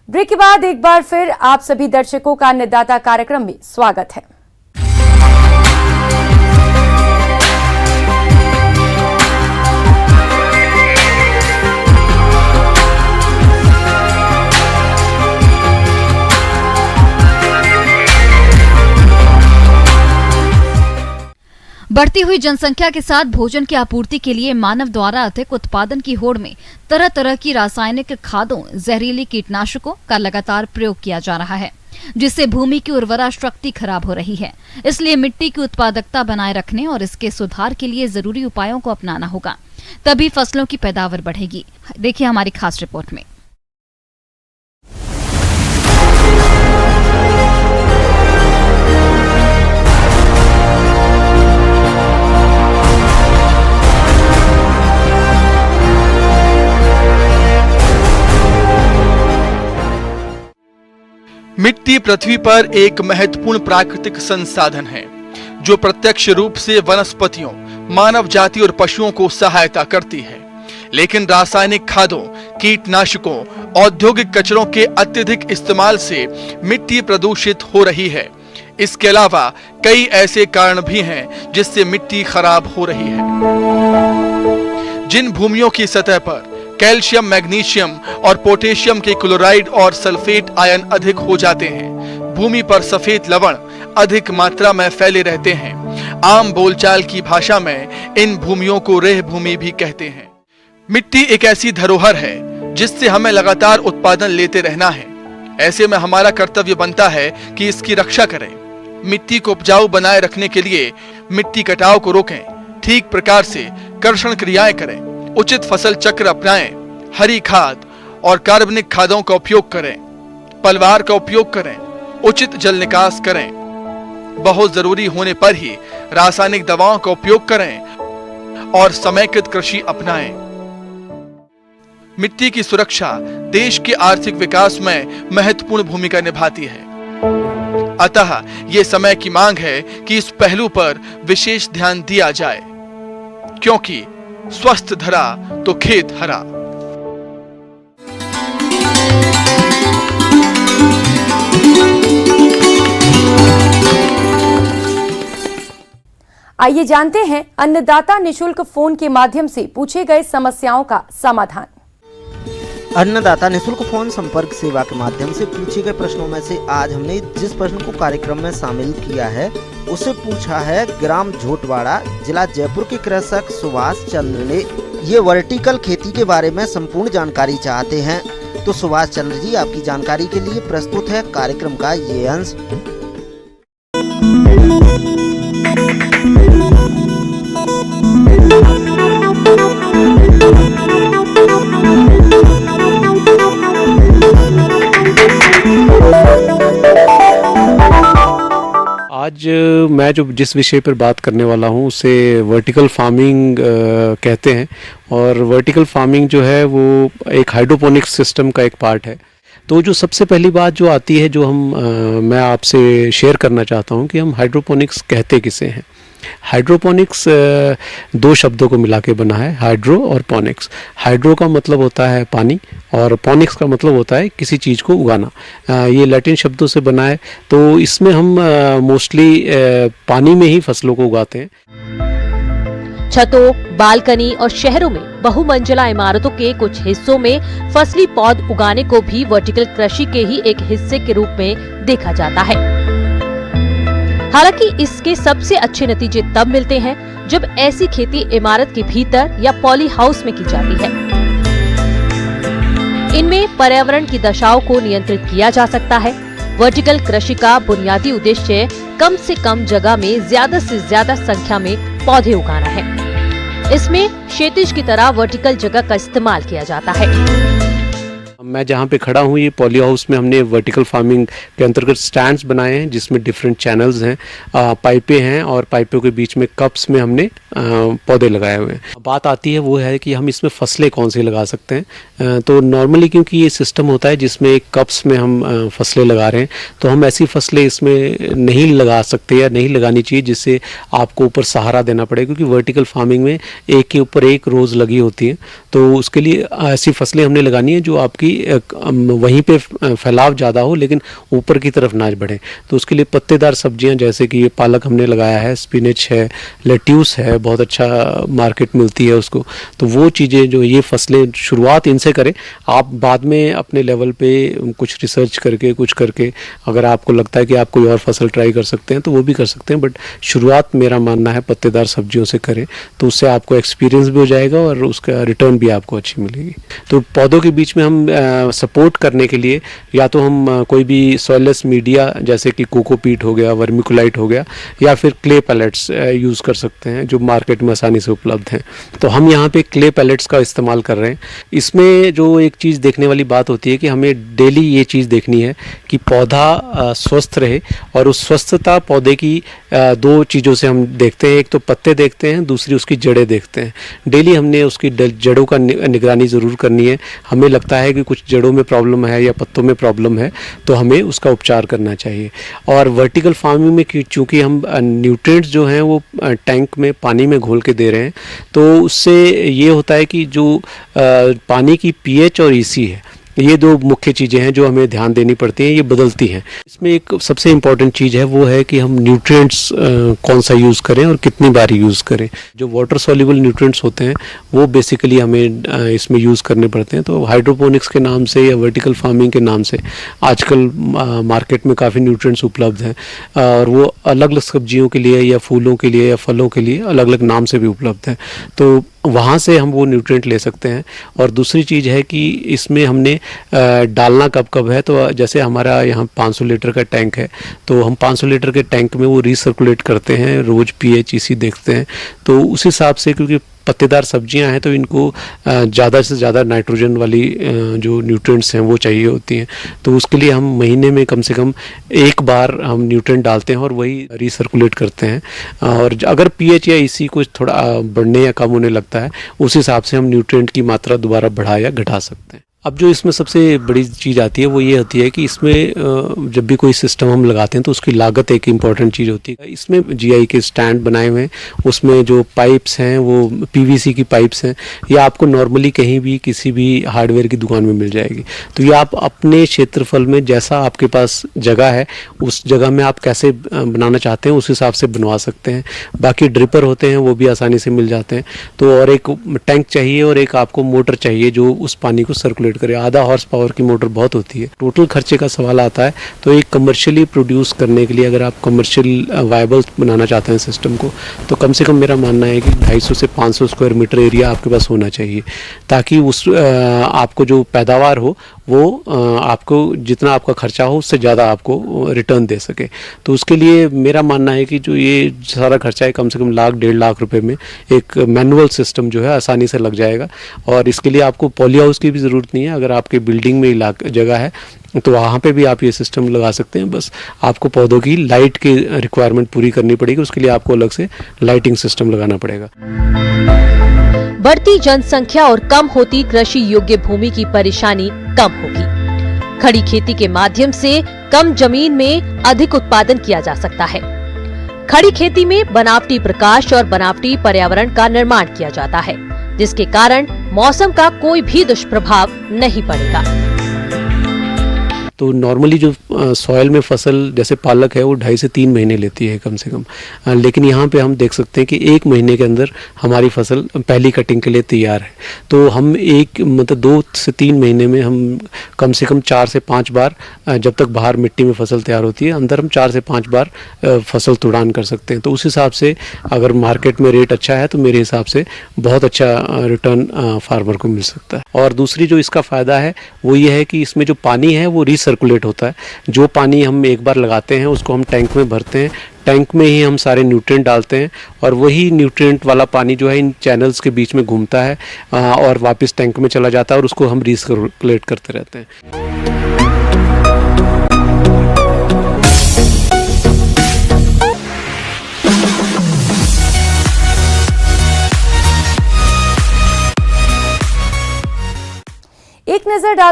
Break के बाद एक बार फिर आप सभी दर्शकों का अन्नदाता कार्यक्रम में स्वागत है। बढ़ती हुई जनसंख्या के साथ भोजन की आपूर्ति के लिए मानव द्वारा अधिक उत्पादन की होड़ में तरह तरह की रासायनिक खादों, जहरीली कीटनाशकों का लगातार प्रयोग किया जा रहा है, जिससे भूमि की उर्वरा शक्ति खराब हो रही है। इसलिए मिट्टी की उत्पादकता बनाए रखने और इसके सुधार के लिए जरूरी उपायों को अपनाना होगा, तभी फसलों की पैदावार बढ़ेगी। देखिए हमारी खास रिपोर्ट में। मिट्टी पृथ्वी पर एक महत्वपूर्ण प्राकृतिक संसाधन है जो प्रत्यक्ष रूप से वनस्पतियों, मानव जाति और पशुओं को सहायता करती है। लेकिन रासायनिक खादों, कीटनाशकों, औद्योगिक कचरों के अत्यधिक इस्तेमाल से मिट्टी प्रदूषित हो रही है। इसके अलावा कई ऐसे कारण भी हैं जिससे मिट्टी खराब हो रही है। जिन भूमियों की सतह पर कैल्शियम, मैग्नीशियम और पोटेशियम के क्लोराइड और सल्फेट आयन अधिक हो जाते हैं, भूमि पर सफेद लवण अधिक मात्रा में फैले रहते हैं। आम बोलचाल की भाषा में इन भूमियों को रेह भूमि भी कहते हैं। मिट्टी एक ऐसी धरोहर है जिससे हमें लगातार उत्पादन लेते रहना है। ऐसे में हमारा कर्तव्य बनता है कि इसकी रक्षा करें। मिट्टी को उपजाऊ बनाए रखने के लिए मिट्टी कटाव को रोकें, ठीक प्रकार से कर्षण क्रियाएं करें, उचित फसल चक्र अपनाएं, हरी खाद और कार्बनिक खादों का उपयोग करें, पलवार का उपयोग करें, उचित जल निकास करें, बहुत जरूरी होने पर ही रासायनिक दवाओं का उपयोग करें और समेकित कृषि अपनाएं। मिट्टी की सुरक्षा देश के आर्थिक विकास में महत्वपूर्ण भूमिका निभाती है। अतः ये समय की मांग है कि इस पहलू पर विशेष ध्यान दिया जाए, क्योंकि स्वस्थ धरा तो खेत हरा। आइए जानते हैं अन्नदाता निशुल्क फोन के माध्यम से पूछे गए समस्याओं का समाधान। अन्नदाता निशुल्क फोन संपर्क सेवा के माध्यम से पूछे गए प्रश्नों में से आज हमने जिस प्रश्न को कार्यक्रम में शामिल किया है उसे पूछा है ग्राम झोटवाड़ा, जिला जयपुर के कृषक सुभाष चंद्र ने। ये वर्टिकल खेती के बारे में संपूर्ण जानकारी चाहते हैं। तो सुभाष चंद्र जी, आपकी जानकारी के लिए प्रस्तुत है कार्यक्रम का ये अंश। आज मैं जिस विषय पर बात करने वाला हूँ उसे वर्टिकल फार्मिंग कहते हैं। और वर्टिकल फार्मिंग जो है वो एक हाइड्रोपोनिक्स सिस्टम का एक पार्ट है। तो जो सबसे पहली बात जो आती है, जो मैं आपसे शेयर करना चाहता हूँ कि हम हाइड्रोपोनिक्स कहते किसे हैं। हाइड्रोपोनिक्स दो शब्दों को मिला के बना है, हाइड्रो और पोनिक्स। हाइड्रो का मतलब होता है पानी और पोनिक्स का मतलब होता है किसी चीज़ को उगाना। ये लैटिन शब्दों से बना है। तो इसमें हम मोस्टली पानी में ही फसलों को उगाते हैं। छतों, बालकनी और शहरों में बहुमंजिला इमारतों के कुछ हिस्सों में फसली पौध उगाने को भी वर्टिकल कृषि के ही एक हिस्से के रूप में देखा जाता है। हालांकि इसके सबसे अच्छे नतीजे तब मिलते हैं जब ऐसी खेती इमारत के भीतर या पॉली हाउस में की जाती है। इनमें पर्यावरण की दशाओं को नियंत्रित किया जा सकता है। वर्टिकल कृषि का बुनियादी उद्देश्य कम से कम जगह में ज्यादा से ज्यादा संख्या में पौधे उगाना है। इसमें क्षैतिज की तरह वर्टिकल जगह का इस्तेमाल किया जाता है। मैं जहाँ पे खड़ा हूँ, ये पॉली हाउस में हमने वर्टिकल फार्मिंग के अंतर्गत स्टैंड्स बनाए हैं जिसमें डिफरेंट चैनल्स हैं, पाइपें हैं और पाइपों के बीच में कप्स में हमने पौधे लगाए हुए हैं। बात आती है वो है कि हम इसमें फसलें कौन सी लगा सकते हैं। तो नॉर्मली क्योंकि ये सिस्टम होता है जिसमें एक कप्स में हम फसलें लगा रहे हैं, तो हम ऐसी फसलें इसमें नहीं लगा सकते या नहीं लगानी चाहिए जिससे आपको ऊपर सहारा देना पड़े, क्योंकि वर्टिकल फार्मिंग में एक के ऊपर एक रोज़ लगी होती है। तो उसके लिए ऐसी फसलें हमने लगानी है जो आपकी वहीं पे फैलाव ज़्यादा हो लेकिन ऊपर की तरफ ना बढ़े। तो उसके लिए पत्तेदार सब्जियां जैसे कि ये पालक हमने लगाया है, स्पिनच है, लेट्यूस है, बहुत अच्छा मार्केट मिलती है उसको। तो वो चीज़ें जो ये फसलें शुरुआत इनसे करें। आप बाद में अपने लेवल पे कुछ रिसर्च करके कुछ करके अगर आपको लगता है कि आप कोई और फसल ट्राई कर सकते हैं तो वो भी कर सकते हैं, बट शुरुआत मेरा मानना है पत्तेदार सब्जियों से करें। तो उससे आपको एक्सपीरियंस भी हो जाएगा और उसका रिटर्न भी आपको अच्छी मिलेगी। तो पौधों के बीच में हम सपोर्ट करने के लिए या तो हम कोई भी सॉइललेस मीडिया जैसे कि कोकोपीट हो गया, वर्मिकुलाइट हो गया, या फिर क्ले पैलेट्स यूज़ कर सकते हैं जो मार्केट में आसानी से उपलब्ध हैं। तो हम यहाँ पे क्ले पैलेट्स का इस्तेमाल कर रहे हैं। इसमें जो एक चीज़ देखने वाली बात होती है कि हमें डेली ये चीज़ देखनी है कि पौधा स्वस्थ रहे, और उस स्वस्थता पौधे की दो चीज़ों से हम देखते हैं। एक तो पत्ते देखते हैं, दूसरी उसकी जड़ें देखते हैं। डेली हमने उसकी जड़ों का निगरानी ज़रूर करनी है। हमें लगता है कि कुछ जड़ों में प्रॉब्लम है या पत्तों में प्रॉब्लम है तो हमें उसका उपचार करना चाहिए। और वर्टिकल फार्मिंग में चूँकि हम न्यूट्रिएंट्स जो हैं वो टैंक में पानी में घोल के दे रहे हैं, तो उससे ये होता है कि जो पानी की पीएच और ईसी है, ये दो मुख्य चीज़ें हैं जो हमें ध्यान देनी पड़ती हैं, ये बदलती हैं। इसमें एक सबसे इम्पॉर्टेंट चीज़ है वो है कि हम न्यूट्रिएंट्स कौन सा यूज़ करें और कितनी बार यूज़ करें। जो वाटर सॉल्युबल न्यूट्रिएंट्स होते हैं वो बेसिकली हमें इसमें यूज़ करने पड़ते हैं। तो हाइड्रोपोनिक्स के नाम से या वर्टिकल फार्मिंग के नाम से आजकल मार्केट में काफ़ी न्यूट्रिएंट्स उपलब्ध हैं, और वो अलग अलग सब्जियों के लिए या फूलों के लिए या फलों के लिए अलग अलग नाम से भी उपलब्ध हैं। तो वहाँ से हम वो न्यूट्रिएंट ले सकते हैं। और दूसरी चीज़ है कि इसमें हमने डालना कब कब है। तो जैसे हमारा यहाँ 500 लीटर का टैंक है, तो हम 500 लीटर के टैंक में वो रिसर्कुलेट करते हैं, रोज़ पीएच ईसी देखते हैं। तो उस हिसाब से, क्योंकि पत्तेदार सब्जियां हैं तो इनको ज़्यादा से ज़्यादा नाइट्रोजन वाली जो न्यूट्रिएंट्स हैं वो चाहिए होती हैं। तो उसके लिए हम महीने में कम से कम एक बार हम न्यूट्रिएंट डालते हैं और वही रिसर्कुलेट करते हैं। और अगर पीएच या ईसी कुछ थोड़ा बढ़ने या कम होने लगता है, उस हिसाब से हम न्यूट्रिएंट की मात्रा दोबारा बढ़ा या घटा सकते हैं। अब जो इसमें सबसे बड़ी चीज़ आती है वो ये होती है कि इसमें जब भी कोई सिस्टम हम लगाते हैं तो उसकी लागत एक इम्पॉर्टेंट चीज़ होती है। इसमें जीआई के स्टैंड बनाए हुए हैं, उसमें जो पाइप्स हैं वो पीवीसी की पाइप्स हैं। ये आपको नॉर्मली कहीं भी किसी भी हार्डवेयर की दुकान में मिल जाएगी। तो ये आप अपने क्षेत्रफल में जैसा आपके पास जगह है उस जगह में आप कैसे बनाना चाहते हैं उस हिसाब से बनवा सकते हैं। बाकी ड्रिपर होते हैं वो भी आसानी से मिल जाते हैं। तो और एक टैंक चाहिए और एक आपको मोटर चाहिए जो उस पानी को सर्कुलेट करे। आधा हॉर्स पावर की मोटर बहुत होती है। टोटल खर्चे का सवाल आता है, तो एक कमर्शियली प्रोड्यूस करने के लिए अगर आप कमर्शियल वायबल बनाना चाहते हैं सिस्टम को, तो कम से कम मेरा मानना है कि 250 से 500 स्क्वायर मीटर एरिया आपके पास होना चाहिए, ताकि उस आपको जो पैदावार हो वो आपको जितना आपका खर्चा हो उससे ज़्यादा आपको रिटर्न दे सके। तो उसके लिए मेरा मानना है कि जो ये सारा खर्चा है कम से कम 1.5 लाख रुपए में एक मैनुअल सिस्टम जो है आसानी से लग जाएगा। और इसके लिए आपको पॉली हाउस की भी ज़रूरत नहीं है। अगर आपके बिल्डिंग में जगह है तो वहाँ पे भी आप ये सिस्टम लगा सकते हैं। बस आपको पौधों की लाइट की रिक्वायरमेंट पूरी करनी पड़ेगी, उसके लिए आपको अलग से लाइटिंग सिस्टम लगाना पड़ेगा। बढ़ती जनसंख्या और कम होती कृषि योग्य भूमि की परेशानी कम होगी। खड़ी खेती के माध्यम से कम जमीन में अधिक उत्पादन किया जा सकता है। खड़ी खेती में बनावटी प्रकाश और बनावटी पर्यावरण का निर्माण किया जाता है, जिसके कारण मौसम का कोई भी दुष्प्रभाव नहीं पड़ेगा। तो नॉर्मली जो सॉइल में फसल जैसे पालक है वो 2.5 से 3 महीने लेती है कम से कम, लेकिन यहाँ पे हम देख सकते हैं कि 1 महीने के अंदर हमारी फसल पहली कटिंग के लिए तैयार है। तो हम 2 से 3 महीने में हम कम से कम 4 से 5 बार, जब तक बाहर मिट्टी में फसल तैयार होती है, अंदर हम 4 से 5 बार फसल तुड़ान कर सकते हैं। तो उस हिसाब से अगर मार्केट में रेट अच्छा है तो मेरे हिसाब से बहुत अच्छा रिटर्न फार्मर को मिल सकता है। और दूसरी जो इसका फ़ायदा है वो ये है कि इसमें जो पानी है वो सर्कुलेट होता है। जो पानी हम एक बार लगाते हैं उसको हम टैंक में भरते हैं, टैंक में ही हम सारे न्यूट्रिएंट डालते हैं और वही न्यूट्रिएंट वाला पानी जो है इन चैनल्स के बीच में घूमता है और वापस टैंक में चला जाता है और उसको हम रिसर्कुलेट करते रहते हैं। एक नजर